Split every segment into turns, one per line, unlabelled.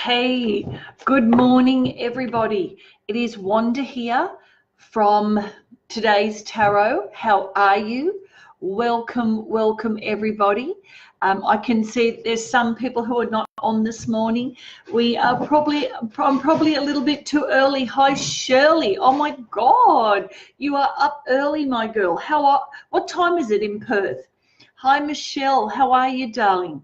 Hey, good morning, everybody. It is Wanda here from today's tarot. How are you? Welcome, everybody. I can see there's some people who are not on this morning. I'm probably a little bit too early. Hi, Shirley. Oh my God, you are up early, my girl. What time is it in Perth? Hi, Michelle. How are you, darling?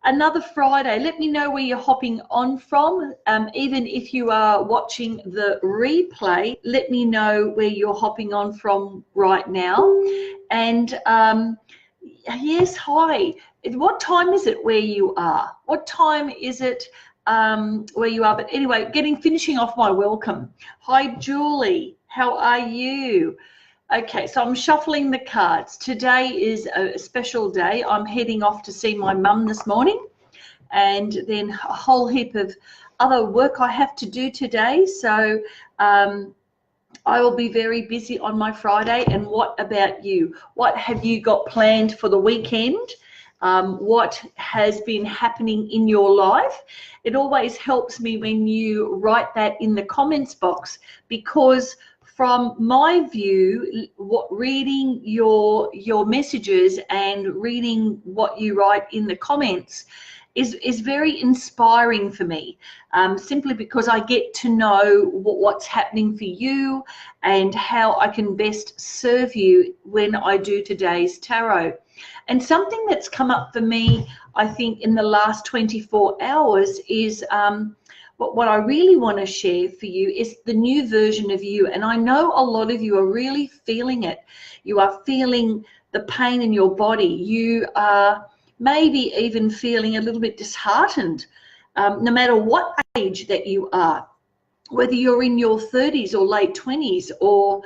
Another Friday. Let me know where you're hopping on from. Even if you are watching the replay, let me know where you're hopping on from right now. And yes, hi. What time is it where you are? What time is it where you are? But anyway, finishing off my welcome. Hi, Julie. How are you? Okay, so I'm shuffling the cards. Today is a special day. I'm heading off to see my mum this morning, and then a whole heap of other work I have to do today. So I will be very busy on my Friday. And what about you? What have you got planned for the weekend? What has been happening in your life? It always helps me when you write that in the comments box, because from my view, reading your messages and reading what you write in the comments is very inspiring for me, simply because I get to know what's happening for you and how I can best serve you when I do today's tarot. And something that's come up for me, I think, in the last 24 hours is what I really want to share for you is the new version of you. And I know a lot of you are really feeling it. You are feeling the pain in your body. You are maybe even feeling a little bit disheartened, no matter what age that you are, whether you're in your 30s or late 20s or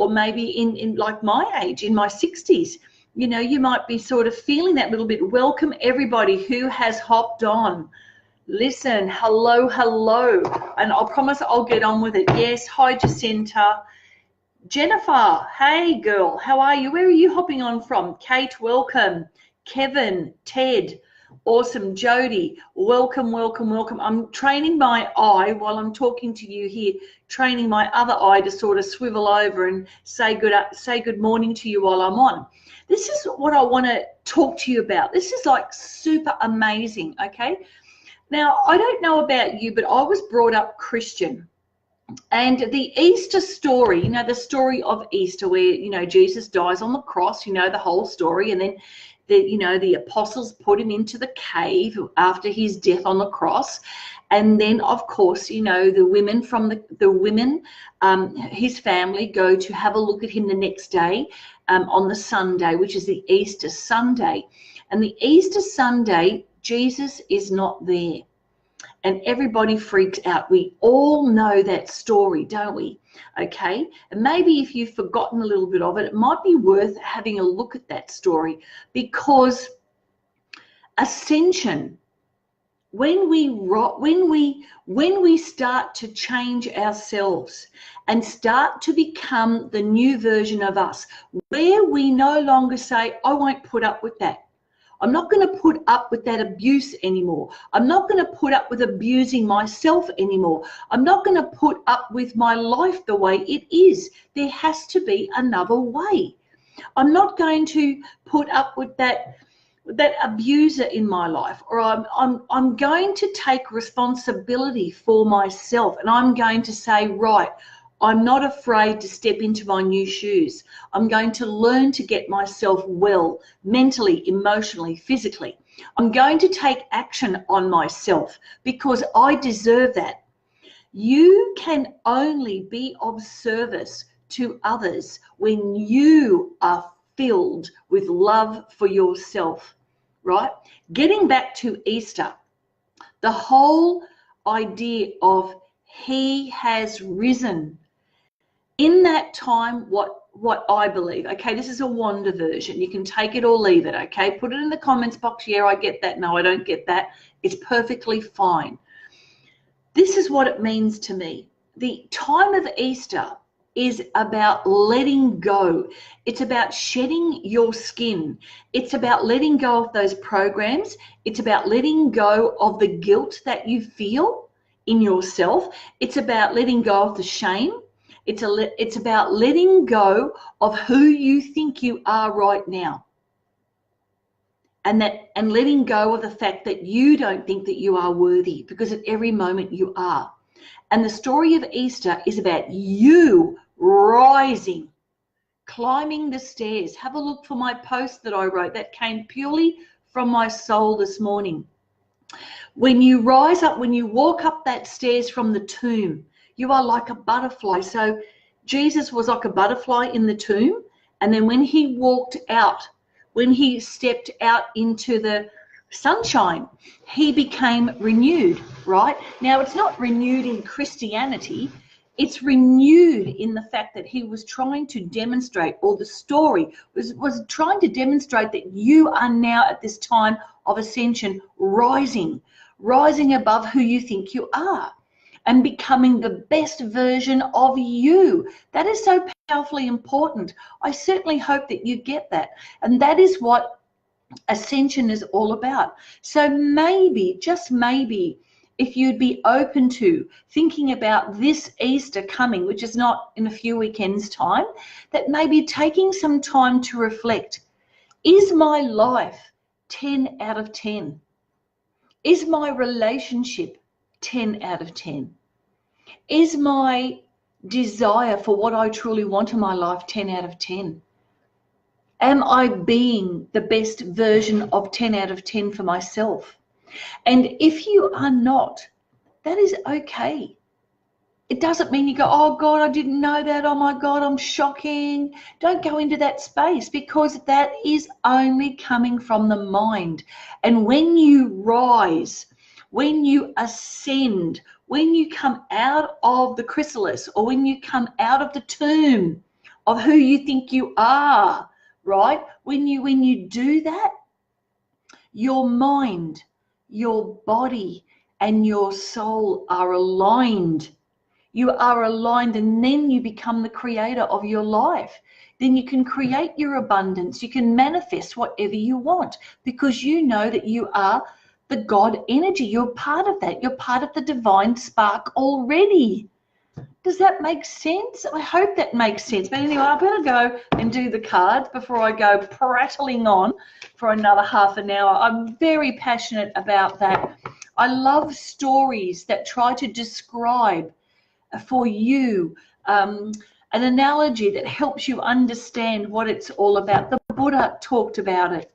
maybe in like my age, in my 60s. You know, you might be sort of feeling that little bit. Welcome everybody who has hopped on. Listen, hello, and I promise I'll get on with it. Yes, hi Jacinta. Jennifer, hey girl, how are you? Where are you hopping on from? Kate, welcome. Kevin, Ted, awesome. Jody, welcome. I'm training my eye while I'm talking to you here, training my other eye to sort of swivel over and say good morning to you while I'm on. This is what I want to talk to you about. This is like super amazing, okay? Now, I don't know about you, but I was brought up Christian. And the Easter story, you know, the story of Easter where, you know, Jesus dies on the cross, you know, the whole story. And then, the apostles put him into the cave after his death on the cross. And then, of course, you know, the women his family go to have a look at him the next day on the Sunday, which is the Easter Sunday. And the Easter Sunday, Jesus is not there. And everybody freaks out. We all know that story, don't we? Okay. And maybe if you've forgotten a little bit of it, it might be worth having a look at that story, because ascension, when we start to change ourselves and start to become the new version of us, where we no longer say, I won't put up with that. I'm not going to put up with that abuse anymore. I'm not going to put up with abusing myself anymore. I'm not going to put up with my life the way it is. There has to be another way. I'm not going to put up with that abuser in my life, or I'm going to take responsibility for myself, and I'm going to say, right, I'm not afraid to step into my new shoes. I'm going to learn to get myself well, mentally, emotionally, physically. I'm going to take action on myself because I deserve that. You can only be of service to others when you are filled with love for yourself, right? Getting back to Easter, the whole idea of he has risen. In that time, what I believe, okay, this is a Wanda version. You can take it or leave it, okay? Put it in the comments box. Yeah, I get that. No, I don't get that. It's perfectly fine. This is what it means to me. The time of Easter is about letting go. It's about shedding your skin. It's about letting go of those programs. It's about letting go of the guilt that you feel in yourself. It's about letting go of the shame. It's about letting go of who you think you are right now. And letting go of the fact that you don't think that you are worthy, because at every moment you are. And the story of Easter is about you rising, climbing the stairs. Have a look for my post that I wrote that came purely from my soul this morning. When you rise up, when you walk up that stairs from the tomb, you are like a butterfly. So Jesus was like a butterfly in the tomb. And then when he walked out, when he stepped out into the sunshine, he became renewed, right? Now, it's not renewed in Christianity. It's renewed in the fact that he was trying to demonstrate, or the story was trying to demonstrate that you are now at this time of ascension rising above who you think you are and becoming the best version of you. That is so powerfully important. I certainly hope that you get that. And that is what ascension is all about. So maybe, just maybe, if you'd be open to thinking about this Easter coming, which is not in a few weekends' time, that maybe taking some time to reflect, is my life 10 out of 10? Is my relationship 10 out of 10? Is my desire for what I truly want in my life 10 out of 10? Am I being the best version of 10 out of 10 for myself? And if you are not, that is okay. It doesn't mean you go, oh God, I didn't know that. Oh my God, I'm shocking. Don't go into that space, because that is only coming from the mind. And when you rise, when you ascend, when you come out of the chrysalis, or when you come out of the tomb of who you think you are, right? When you do that, your mind, your body, and your soul are aligned. You are aligned, and then you become the creator of your life. Then you can create your abundance. You can manifest whatever you want, because you know that you are the God energy. You're part of that. You're part of the divine spark already. Does that make sense? I hope that makes sense. But anyway, I better go and do the cards before I go prattling on for another half an hour. I'm very passionate about that. I love stories that try to describe for you an analogy that helps you understand what it's all about. The Buddha talked about it.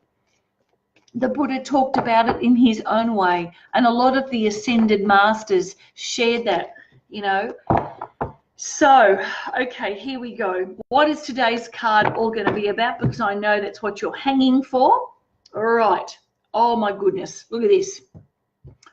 The Buddha talked about it in his own way, and a lot of the ascended masters shared that, you know. So, okay, here we go. What is today's card all going to be about? Because I know that's what you're hanging for. All right. Oh my goodness. Look at this.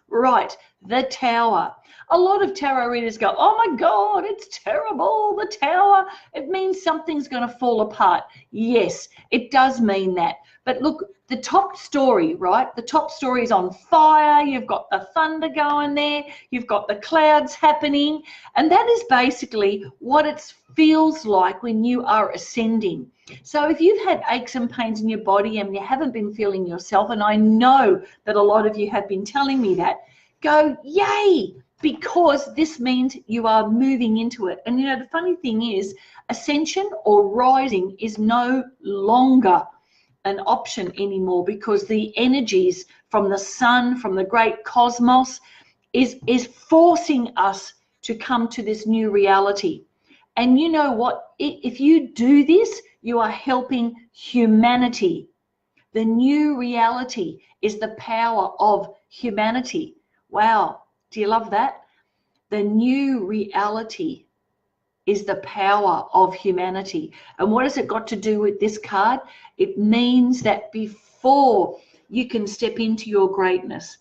Right. The Tower. A lot of tarot readers go, oh my God, it's terrible. The Tower. It means something's going to fall apart. Yes, it does mean that. But look, the top story, right? The top story is on fire. You've got the thunder going there. You've got the clouds happening. And that is basically what it feels like when you are ascending. So if you've had aches and pains in your body and you haven't been feeling yourself, and I know that a lot of you have been telling me that, go, yay, because this means you are moving into it. And you know, the funny thing is, ascension or rising is no longer an option anymore, because the energies from the sun, from the great cosmos, is forcing us to come to this new reality. And you know what? If you do this, you are helping humanity. The new reality is the power of humanity. Wow. Do you love that? The new reality is the power of humanity. And what has it got to do with this card? It means that before you can step into your greatness,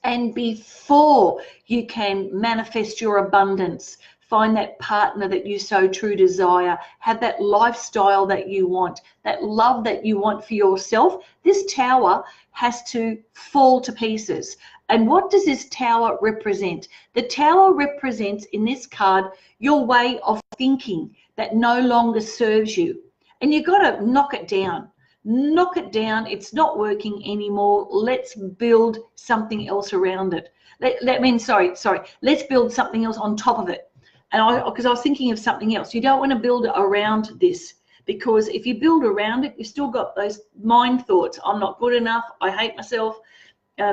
and before you can manifest your abundance, find that partner that you so true desire, have that lifestyle that you want, that love that you want for yourself, this tower has to fall to pieces. And what does this tower represent? The tower represents, in this card, your way of thinking, that no longer serves you. And you've got to knock it down. Knock it down. It's not working anymore. Let's build something else around it. Let's build something else on top of it. And because I was thinking of something else. You don't want to build around this, because if you build around it, you've still got those mind thoughts. I'm not good enough. I hate myself.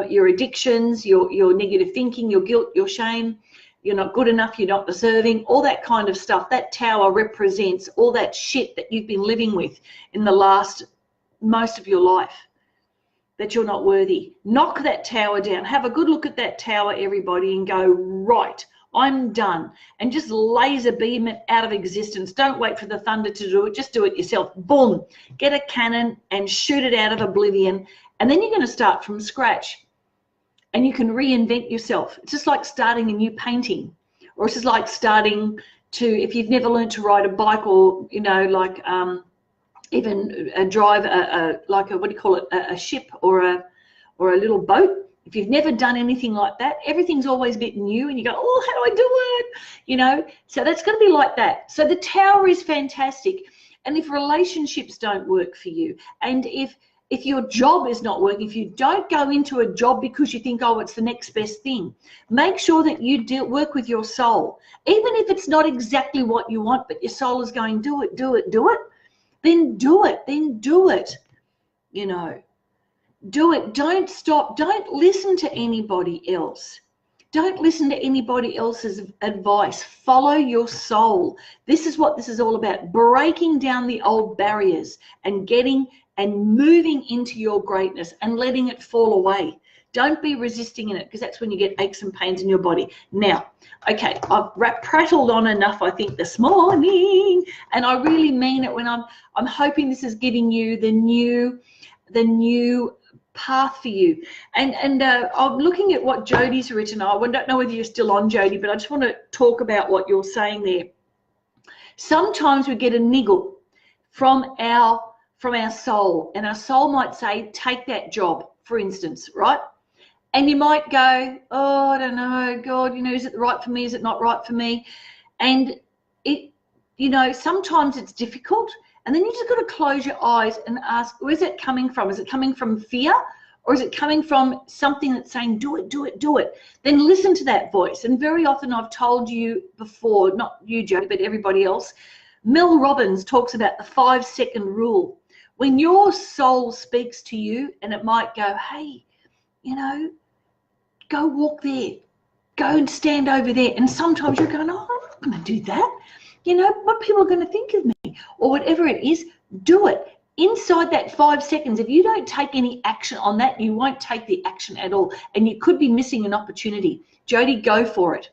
Your addictions, your negative thinking, your guilt, your shame. You're not good enough, you're not deserving, all that kind of stuff. That tower represents all that shit that you've been living with in the last most of your life, that you're not worthy. Knock that tower down. Have a good look at that tower, everybody, and go, right, I'm done. And just laser beam it out of existence. Don't wait for the thunder to do it. Just do it yourself. Boom. Get a cannon and shoot it out of oblivion. And then you're going to start from scratch. And you can reinvent yourself. It's just like starting a new painting, or it's just like starting to, if you've never learned to ride a bike, or even drive a ship or a little boat. If you've never done anything like that, everything's always a bit new, and you go, oh, how do I do it? So that's going to be like that. So the tower is fantastic. And if relationships don't work for you, and if your job is not working, if you don't go into a job because you think, oh, it's the next best thing, make sure that you work with your soul. Even if it's not exactly what you want, but your soul is going, do it, do it, do it, then do it, then do it. Do it. Don't stop. Don't listen to anybody else. Don't listen to anybody else's advice. Follow your soul. This is what this is all about, breaking down the old barriers and moving into your greatness and letting it fall away. Don't be resisting in it, because that's when you get aches and pains in your body. Now, okay, I've prattled on enough, I think, this morning, and I really mean it when I'm hoping this is giving you the new path for you. And I'm looking at what Jody's written. I don't know whether you're still on, Jody, but I just want to talk about what you're saying there. Sometimes we get a niggle from our soul, and our soul might say, take that job, for instance, right? And you might go, oh, I don't know, God, is it right for me? Is it not right for me? And sometimes it's difficult, and then you just got to close your eyes and ask, where's it coming from? Is it coming from fear, or is it coming from something that's saying, do it, do it, do it? Then listen to that voice. And very often I've told you before, not you, Jody, but everybody else, Mel Robbins talks about the 5-second rule. When your soul speaks to you, and it might go, hey, go walk there, go and stand over there. And sometimes you're going, oh, I'm not going to do that. What people are going to think of me, or whatever it is, do it. Inside that 5 seconds, if you don't take any action on that, you won't take the action at all. And you could be missing an opportunity. Jody, go for it,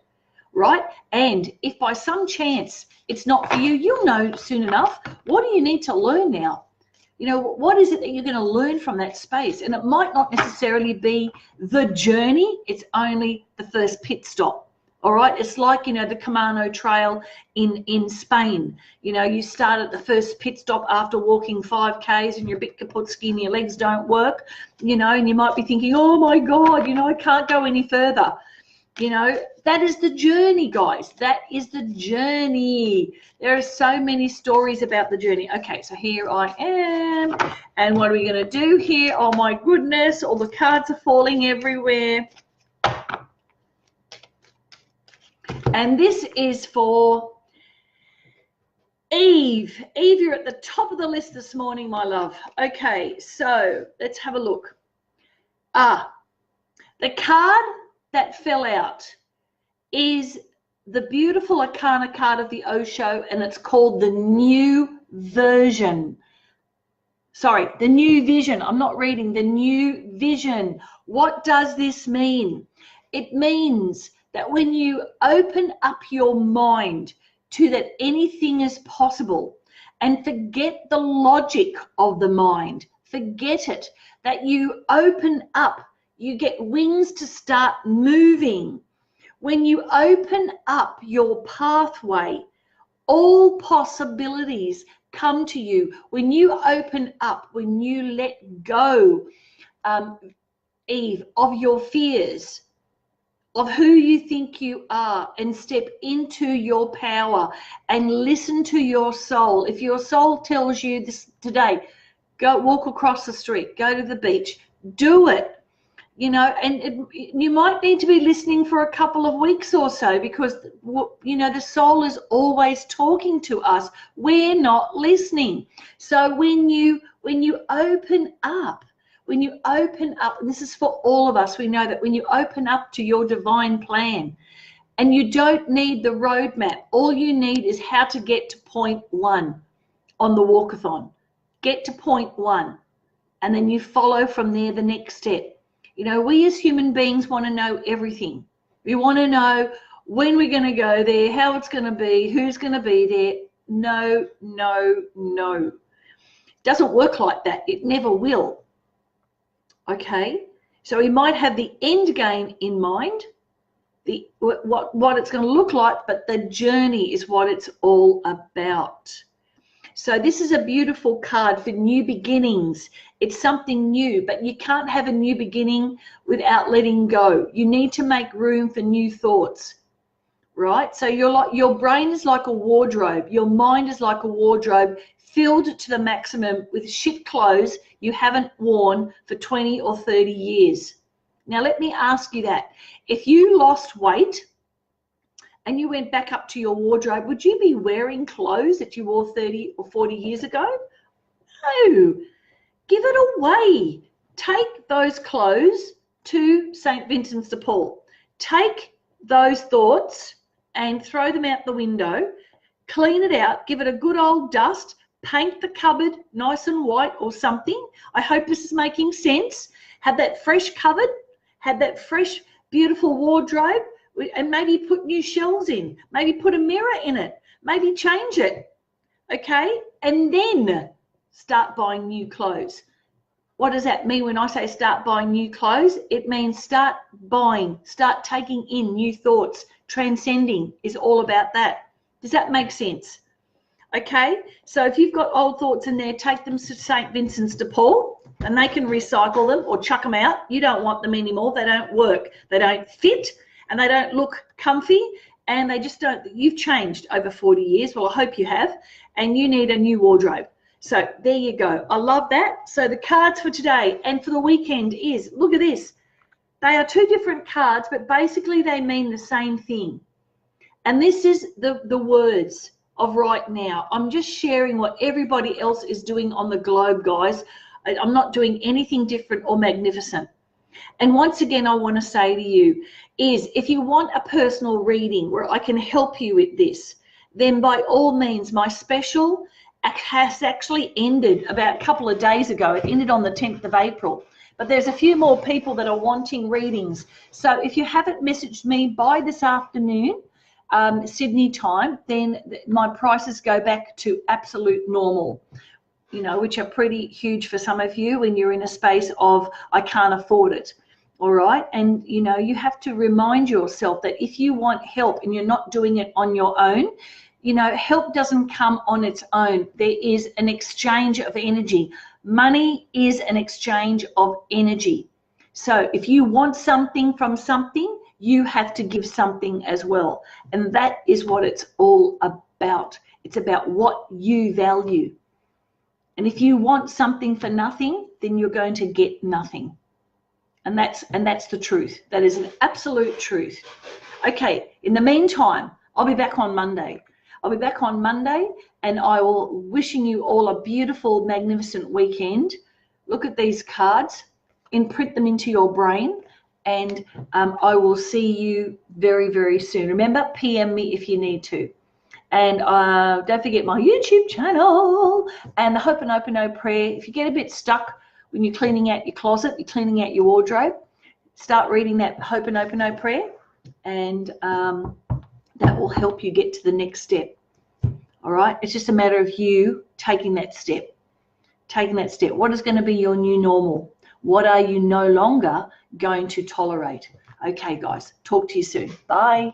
right? And if by some chance it's not for you, you'll know soon enough. What do you need to learn now? What is it that you're going to learn from that space? And it might not necessarily be the journey. It's only the first pit stop. All right. It's like, the Camino Trail in Spain. You start at the first pit stop after walking 5Ks and you're a bit kaput ski and your legs don't work, and you might be thinking, oh my God, I can't go any further. That is the journey, guys. That is the journey. There are so many stories about the journey. Okay, so here I am. And what are we going to do here? Oh, my goodness. All the cards are falling everywhere. And this is for Eve. Eve, you're at the top of the list this morning, my love. Okay, so let's have a look. The card that fell out is the beautiful Arcana card of the Osho, and it's called the New Version. Sorry, the New Vision. I'm not reading. The New Vision. What does this mean? It means that when you open up your mind to that anything is possible and forget the logic of the mind, forget it, that you open up, you get wings to start moving. When you open up your pathway, all possibilities come to you. When you open up, when you let go, Eve, of your fears, of who you think you are and step into your power and listen to your soul. If your soul tells you this today, go walk across the street, go to the beach, do it. And you might need to be listening for a couple of weeks or so, because the soul is always talking to us. We're not listening. So when you open up, and this is for all of us, we know that when you open up to your divine plan, and you don't need the roadmap, all you need is how to get to point 1 on the walkathon. Get to point 1, and then you follow from there the next step. We as human beings want to know everything. We want to know when we're going to go there, how it's going to be, who's going to be there. No, no, no. It doesn't work like that. It never will. Okay? So we might have the end game in mind, what it's going to look like, but the journey is what it's all about. So this is a beautiful card for new beginnings. It's something new, but you can't have a new beginning without letting go. You need to make room for new thoughts, right? So your brain is like a wardrobe. Your mind is like a wardrobe filled to the maximum with shit clothes you haven't worn for 20 or 30 years. Now, let me ask you that. If you lost weight and you went back up to your wardrobe, would you be wearing clothes that you wore 30 or 40 years ago? No. Give it away. Take those clothes to St. Vincent's de Paul. Take those thoughts and throw them out the window. Clean it out. Give it a good old dust. Paint the cupboard nice and white or something. I hope this is making sense. Have that fresh cupboard. Have that fresh, beautiful wardrobe. And maybe put new shelves in, maybe put a mirror in it, maybe change it, okay? And then start buying new clothes. What does that mean when I say start buying new clothes? It means start buying, start taking in new thoughts. Transcending is all about that. Does that make sense? Okay, so if you've got old thoughts in there, take them to St. Vincent's de Paul and they can recycle them or chuck them out. You don't want them anymore. They don't work. They don't fit. And they don't look comfy, and they just don't. You've changed over 40 years. Well, I hope you have, and you need a new wardrobe. So there you go. I love that. So the cards for today and for the weekend is, look at this. They are two different cards, but basically they mean the same thing. And this is the words of right now. I'm just sharing what everybody else is doing on the globe, guys. I'm not doing anything different or magnificent. And once again, I want to say to you is, if you want a personal reading where I can help you with this, then by all means, my special has actually ended about a couple of days ago. It ended on the 10th of April. But there's a few more people that are wanting readings. So if you haven't messaged me by this afternoon, Sydney time, then my prices go back to absolute normal, which are pretty huge for some of you when you're in a space of, I can't afford it. All right. And, you have to remind yourself that if you want help and you're not doing it on your own, help doesn't come on its own. There is an exchange of energy. Money is an exchange of energy. So if you want something from something, you have to give something as well. And that is what it's all about. It's about what you value. And if you want something for nothing, then you're going to get nothing. And that's the truth. That is an absolute truth. Okay, in the meantime, I'll be back on Monday. And I will wishing you all a beautiful, magnificent weekend. Look at these cards, imprint them into your brain, and I will see you very, very soon. Remember, PM me if you need to. And don't forget my YouTube channel and the Ho'oponopono prayer. If you get a bit stuck when you're cleaning out your closet, you're cleaning out your wardrobe, start reading that Ho'oponopono prayer, and that will help you get to the next step. All right? It's just a matter of you taking that step. What is going to be your new normal? What are you no longer going to tolerate? Okay, guys, talk to you soon. Bye.